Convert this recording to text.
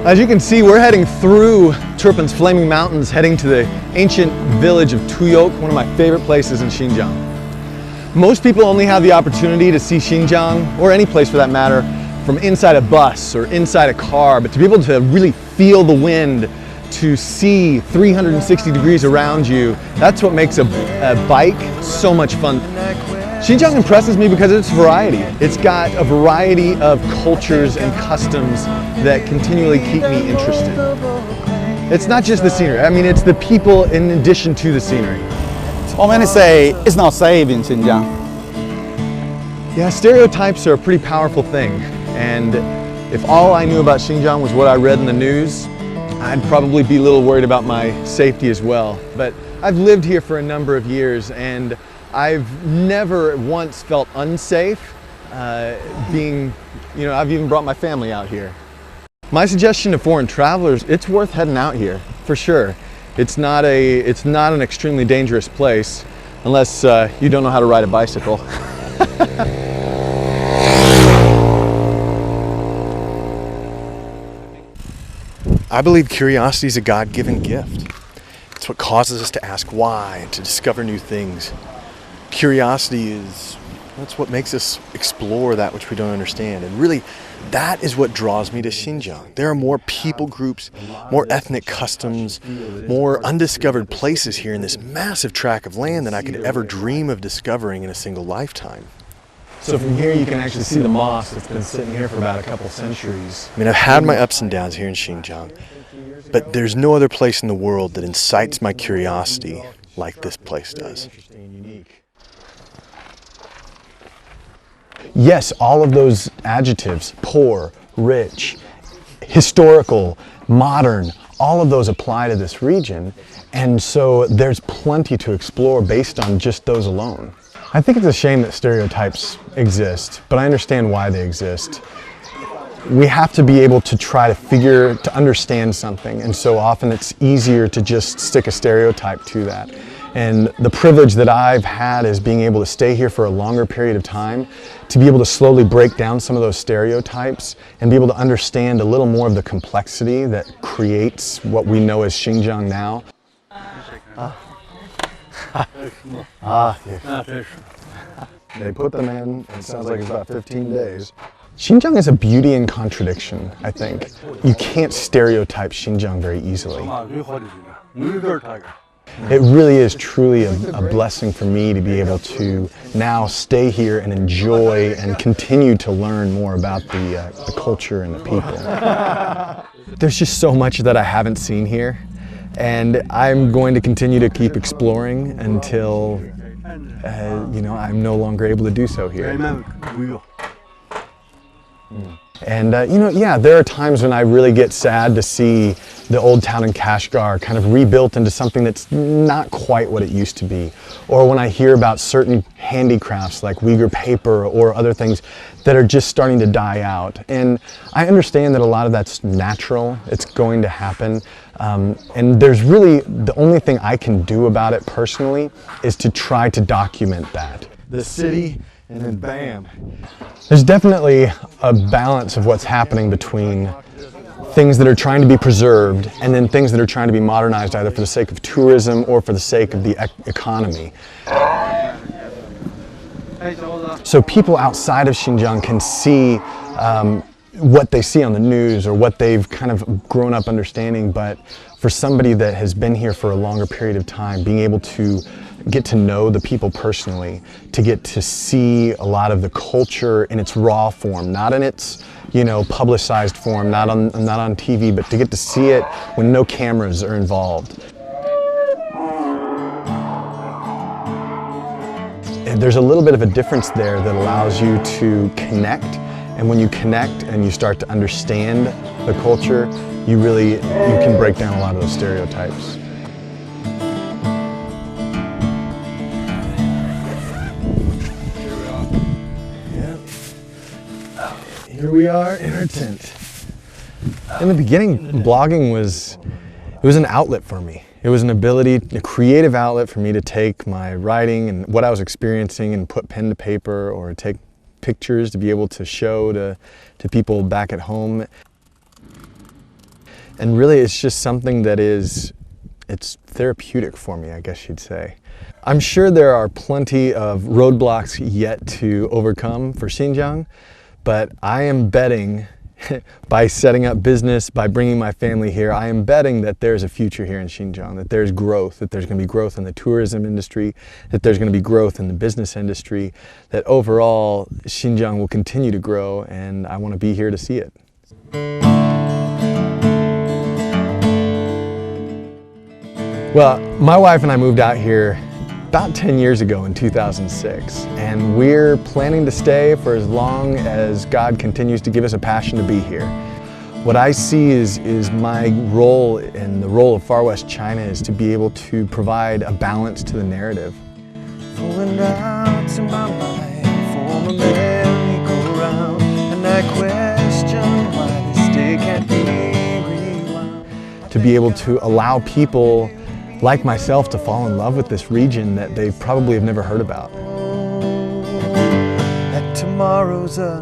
As you can see, we're heading through Turpan's Flaming Mountains, heading to the ancient village of Tuyok, one of my favorite places in Xinjiang. Most people only have the opportunity to see Xinjiang, or any place for that matter, from inside a bus or inside a car, but to be able to really feel the wind, to see 360 degrees around you, that's what makes a bike so much fun. Xinjiang impresses me because of its variety. It's got a variety of cultures and customs that continually keep me interested. It's not just the scenery, I mean, it's the people in addition to the scenery. How many say it's not safe in Xinjiang? Yeah, stereotypes are a pretty powerful thing. And if all I knew about Xinjiang was what I read in the news, I'd probably be a little worried about my safety as well. But I've lived here for a number of years and I've never once felt unsafe I've even brought my family out here. My suggestion to foreign travelers, it's worth heading out here, for sure. It's not an extremely dangerous place, unless you don't know how to ride a bicycle. I believe curiosity is a God-given gift. It's what causes us to ask why and to discover new things. Curiosity that's what makes us explore that which we don't understand. And really, that is what draws me to Xinjiang. There are more people groups, more ethnic customs, more undiscovered places here in this massive tract of land than I could ever dream of discovering in a single lifetime. So from here you can actually see the mosque that's been sitting here for about a couple centuries. I mean, I've had my ups and downs here in Xinjiang, but there's no other place in the world that incites my curiosity like this place does. Yes, all of those adjectives, poor, rich, historical, modern, all of those apply to this region. And so there's plenty to explore based on just those alone. I think it's a shame that stereotypes exist, but I understand why they exist. We have to be able to try to understand something, and so often it's easier to just stick a stereotype to that. And the privilege that I've had is being able to stay here for a longer period of time, to be able to slowly break down some of those stereotypes and be able to understand a little more of the complexity that creates what we know as Xinjiang now. They put them in, it sounds like it's about 15 days. Xinjiang is a beauty in contradiction, I think. You can't stereotype Xinjiang very easily. It really is truly a blessing for me to be able to now stay here and enjoy and continue to learn more about the culture and the people. There's just so much that I haven't seen here, and I'm going to continue to keep exploring until I'm no longer able to do so here. And there are times when I really get sad to see the old town in Kashgar kind of rebuilt into something that's not quite what it used to be. Or when I hear about certain handicrafts like Uyghur paper or other things that are just starting to die out. And I understand that a lot of that's natural, it's going to happen. And there's really, the only thing I can do about it personally is to try to document that. The city, and then bam. There's definitely a balance of what's happening between things that are trying to be preserved and then things that are trying to be modernized either for the sake of tourism or for the sake of the economy. So people outside of Xinjiang can see what they see on the news or what they've kind of grown up understanding, but for somebody that has been here for a longer period of time, being able to get to know the people personally, to get to see a lot of the culture in its raw form, not in its publicized form, not on TV, but to get to see it when no cameras are involved. And there's a little bit of a difference there that allows you to connect, and when you connect and you start to understand the culture, you can break down a lot of those stereotypes. Here we are in our tent. In the beginning, blogging was an outlet for me. It was a creative outlet for me to take my writing and what I was experiencing and put pen to paper or take pictures to be able to show to people back at home. And really it's just something that it's therapeutic for me, I guess you'd say. I'm sure there are plenty of roadblocks yet to overcome for Xinjiang, but I am betting by setting up business, by bringing my family here, I am betting that there's a future here in Xinjiang, that there's growth, that there's going to be growth in the tourism industry, that there's going to be growth in the business industry, that overall Xinjiang will continue to grow, and I want to be here to see it. Well, my wife and I moved out here about 10 years ago in 2006, and we're planning to stay for as long as God continues to give us a passion to be here. What I see is my role and the role of Far West China is to be able to provide a balance to the narrative. Pulling out to my mind, form a merry-go-round, and I question why this day can't be rewound. To be able to allow people like myself to fall in love with this region that they probably have never heard about. That tomorrow's a